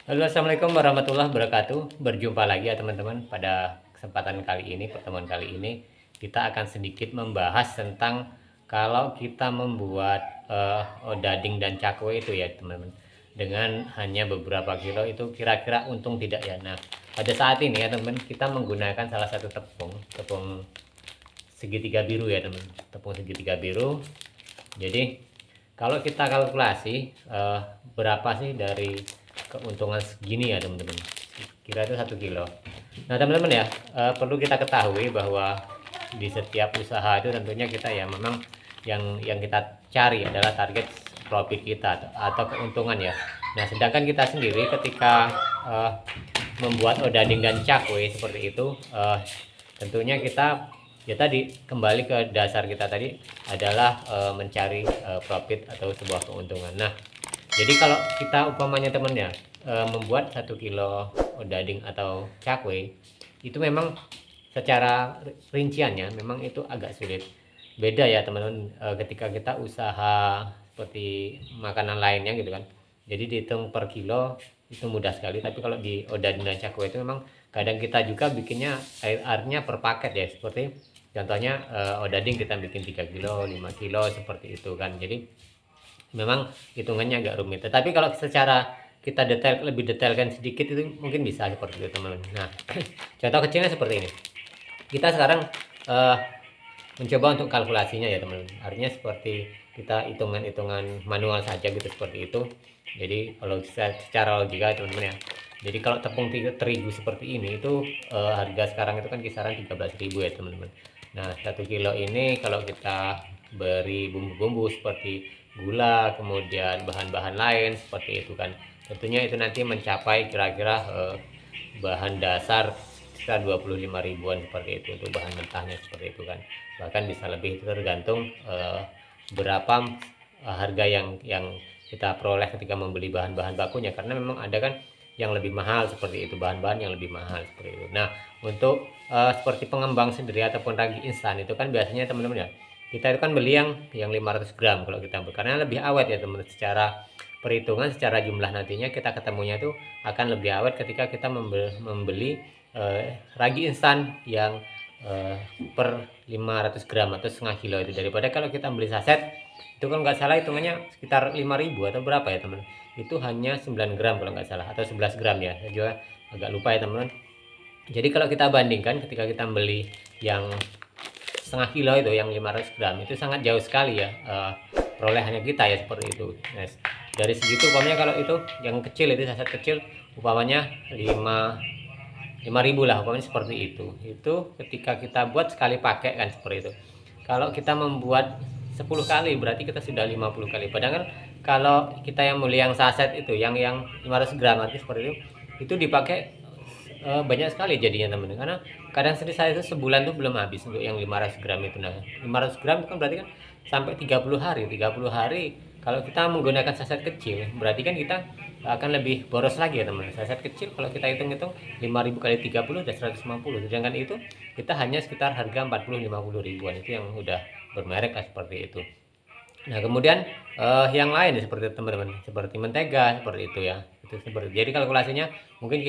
Halo, assalamualaikum warahmatullahi wabarakatuh. Berjumpa lagi ya teman-teman. Pada kesempatan kali ini, pertemuan kali ini, kita akan sedikit membahas tentang kalau kita membuat odading dan cakwe itu ya teman-teman. Dengan hanya beberapa kilo itu kira-kira untung tidak ya. Nah, pada saat ini ya teman-teman, kita menggunakan salah satu tepung segitiga biru ya teman. Tepung segitiga biru. Jadi kalau kita kalkulasi berapa sih dari keuntungan segini ya teman-teman, kira itu 1 kilo. Nah teman-teman ya, perlu kita ketahui bahwa di setiap usaha itu tentunya kita ya memang yang kita cari adalah target profit kita atau keuntungan ya. Nah sedangkan kita sendiri ketika membuat odading dan cakwe seperti itu, tentunya kita ya tadi kembali ke dasar kita tadi adalah mencari profit atau sebuah keuntungan. Nah jadi kalau kita umpamanya temennya membuat 1 kilo odading atau cakwe itu memang secara rinciannya memang itu agak sulit. Beda ya teman-teman ketika kita usaha seperti makanan lainnya gitu kan. Jadi dihitung per kilo itu mudah sekali. Tapi kalau di odading dan cakwe itu memang kadang kita juga bikinnya airnya per paket ya. Seperti contohnya odading kita bikin 3 kilo, 5 kilo seperti itu kan. Jadi memang hitungannya agak rumit. Tetapi kalau secara kita lebih detailkan sedikit itu mungkin bisa seperti itu teman-teman. Nah, contoh kecilnya seperti ini. Kita sekarang mencoba untuk kalkulasinya ya teman-teman. Artinya seperti kita hitungan-hitungan manual saja gitu seperti itu. Jadi kalau secara logika teman-teman ya. Jadi kalau tepung terigu seperti ini itu harga sekarang itu kan kisaran 13.000 ya teman-teman. Nah 1 kilo ini kalau kita beri bumbu-bumbu seperti gula, kemudian bahan-bahan lain seperti itu kan, tentunya itu nanti mencapai kira-kira bahan dasar sekitar 25 ribuan seperti itu untuk bahan mentahnya seperti itu kan, bahkan bisa lebih, itu tergantung berapa harga yang kita peroleh ketika membeli bahan-bahan bakunya, karena memang ada kan yang lebih mahal seperti itu, bahan-bahan yang lebih mahal seperti itu. Nah untuk seperti pengembang sendiri ataupun ragi instan itu kan biasanya teman-teman ya, kita itu kan beli yang 500 gram kalau kita ambil, karena lebih awet ya teman-teman. Secara perhitungan, secara jumlah nantinya kita ketemunya itu akan lebih awet ketika kita membeli ragi instan yang per 500 gram atau setengah kilo itu, daripada kalau kita beli saset itu kan nggak salah hitungannya sekitar 5.000 atau berapa ya teman, itu hanya 9 gram kalau nggak salah, atau 11 gram ya, saya juga agak lupa ya teman-teman. Jadi kalau kita bandingkan ketika kita beli yang setengah kilo itu yang 500 gram itu sangat jauh sekali ya perolehannya kita ya seperti itu. Nah, dari segitu umpamanya kalau itu yang kecil itu saset kecil umpamanya 5.000 lah umpamanya seperti itu ketika kita buat sekali pakai kan seperti itu. Kalau kita membuat 10 kali berarti kita sudah 50 kali, padahal kalau kita yang beli yang saset itu yang 500 gram artinya seperti itu dipakai banyak sekali jadinya teman, karena kadang saya itu sebulan tuh belum habis untuk yang 500 gram itu. Nah 500 gram itu kan berarti kan sampai 30 hari kalau kita menggunakan saset kecil, berarti kan kita akan lebih boros lagi ya teman. Saset kecil kalau kita hitung-hitung 5.000 kali 30 udah 150, sedangkan itu kita hanya sekitar harga 40-50 ribuan, itu yang udah bermerek lah seperti itu. Nah kemudian yang lain ya seperti teman-teman, seperti mentega seperti itu ya, itu seperti. Jadi kalkulasinya mungkin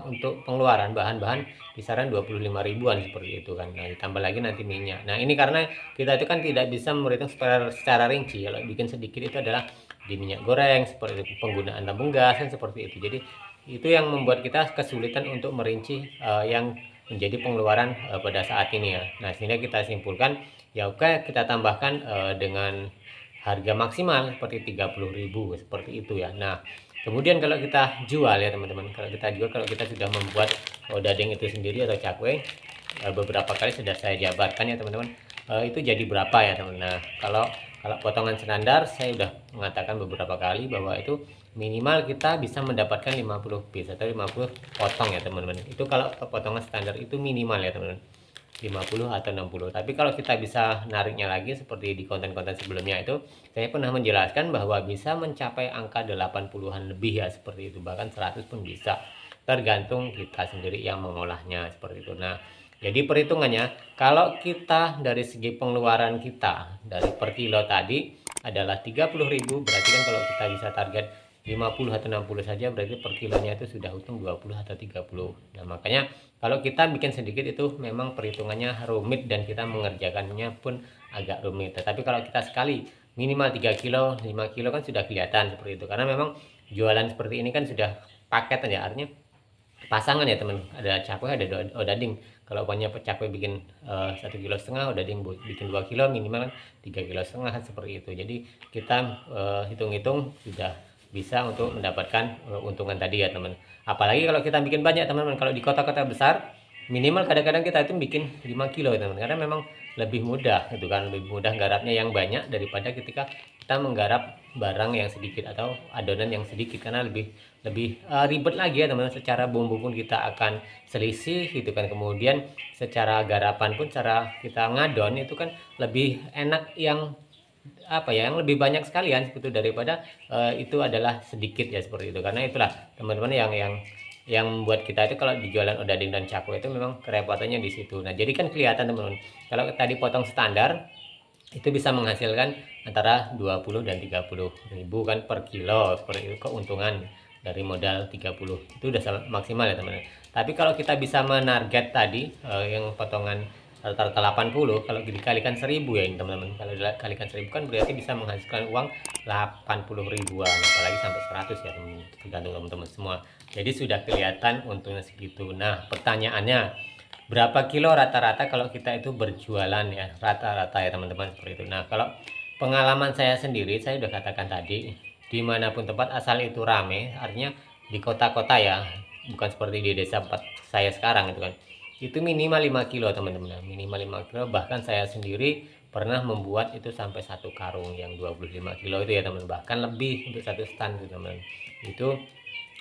untuk pengeluaran bahan-bahan kisaran 25 ribuan seperti itu kan. Nah ditambah lagi nanti minyak. Nah ini karena kita itu kan tidak bisa menghitung secara rinci, kalau bikin sedikit itu adalah di minyak goreng seperti itu, penggunaan tabung gas kan seperti itu. Jadi itu yang membuat kita kesulitan untuk merinci yang menjadi pengeluaran pada saat ini ya. Nah sehingga kita simpulkan ya oke, kita tambahkan dengan harga maksimal seperti 30.000 seperti itu ya. Nah kemudian kalau kita jual ya teman-teman, kalau kita sudah membuat odading itu sendiri atau cakwe, beberapa kali sudah saya jabarkan ya teman-teman, itu jadi berapa ya teman. Nah kalau potongan standar saya sudah mengatakan beberapa kali bahwa itu minimal kita bisa mendapatkan 50 piece atau 50 potong ya teman-teman. Itu kalau potongan standar itu minimal ya teman-teman, 50 atau 60. Tapi kalau kita bisa nariknya lagi seperti di konten-konten sebelumnya itu, saya pernah menjelaskan bahwa bisa mencapai angka 80-an lebih ya seperti itu, bahkan 100 pun bisa, tergantung kita sendiri yang mengolahnya seperti itu. Nah jadi perhitungannya kalau kita dari segi pengeluaran kita dari per kilo tadi adalah 30.000, berarti kan kalau kita bisa target 50 atau 60 saja berarti per kilonya itu sudah untung 20 atau 30. Nah, makanya kalau kita bikin sedikit itu memang perhitungannya rumit dan kita mengerjakannya pun agak rumit. Tetapi kalau kita sekali minimal 3 kilo, 5 kilo kan sudah kelihatan seperti itu. Karena memang jualan seperti ini kan sudah paket ya, artinya pasangan ya teman, ada cakwe ada odading. Kalau punya cakwe bikin 1,5 kilo, odading bikin 2 kilo, minimal 3,5 kilo seperti itu. Jadi kita hitung-hitung sudah bisa untuk mendapatkan untungan tadi ya teman. Apalagi kalau kita bikin banyak teman-teman, kalau di kota-kota besar minimal kadang-kadang kita itu bikin 5 kilo teman, karena memang lebih mudah itu kan, lebih mudah garapnya yang banyak daripada ketika kita menggarap barang yang sedikit atau adonan yang sedikit, karena lebih ribet lagi ya teman-teman. Secara bumbu pun kita akan selisih gitu kan, kemudian secara garapan pun cara kita ngadon itu kan lebih enak yang apa ya, yang lebih banyak sekalian seperti itu daripada itu adalah sedikit ya seperti itu. Karena itulah teman-teman yang membuat kita itu kalau di jualan odading dan cakwe itu memang kerepotannya di situ. Nah, jadi kan kelihatan teman-teman, kalau tadi potong standar itu bisa menghasilkan antara 20 dan 30 ribu kan per kilo, seperti itu keuntungan dari modal 30 itu udah maksimal ya teman-teman. Tapi kalau kita bisa menarget tadi yang potongan rata-rata 80, kalau dikalikan 1000 ya ini teman-teman, kalau dikalikan 1000 kan berarti bisa menghasilkan uang 80 ribuan, apalagi sampai 100 ya teman-teman, tergantung teman-teman semua. Jadi sudah kelihatan untungnya segitu. Nah, pertanyaannya berapa kilo rata-rata kalau kita itu berjualan ya, rata-rata ya teman-teman, seperti itu. Nah, kalau pengalaman saya sendiri, saya sudah katakan tadi, dimanapun tempat asal itu rame, artinya di kota-kota ya, bukan seperti di desa tempat saya sekarang itu kan, itu minimal 5 kilo teman-teman, minimal 5 kilo. Bahkan saya sendiri pernah membuat itu sampai 1 karung yang 25 kilo itu ya teman, bahkan lebih untuk 1 stand teman. Itu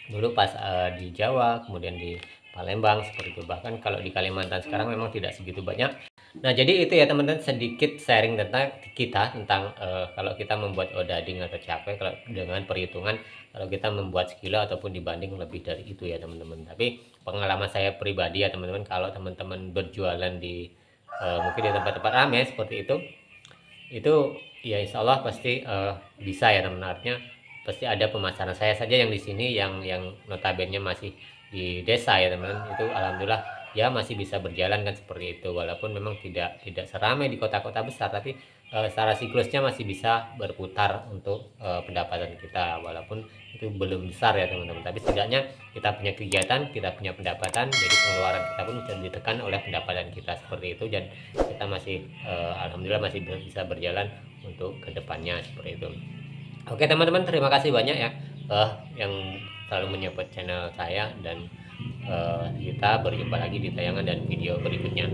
dulu pas di Jawa, kemudian di Palembang seperti itu. Bahkan kalau di Kalimantan sekarang memang tidak segitu banyak. Nah, jadi itu ya teman-teman, sedikit sharing tentang kita tentang kalau kita membuat odading atau cakwe, kalau dengan perhitungan kalau kita membuat sekilo ataupun dibanding lebih dari itu ya teman-teman. Tapi pengalaman saya pribadi ya teman-teman, kalau teman-teman berjualan di mungkin di tempat-tempat ramai seperti itu ya insya Allah pasti bisa ya teman-teman. Artinya pasti ada pemasaran. Saya saja yang di sini yang notabene masih di desa ya teman-teman, itu alhamdulillah ya masih bisa berjalan kan seperti itu, walaupun memang tidak seramai di kota-kota besar, tapi secara siklusnya masih bisa berputar untuk pendapatan kita, walaupun itu belum besar ya teman-teman, tapi setidaknya kita punya kegiatan, kita punya pendapatan, jadi pengeluaran kita pun bisa ditekan oleh pendapatan kita seperti itu, dan kita masih alhamdulillah masih bisa berjalan untuk kedepannya seperti itu. Oke teman-teman, terima kasih banyak ya yang selalu menyupport channel saya, dan kita berjumpa lagi di tayangan dan video berikutnya.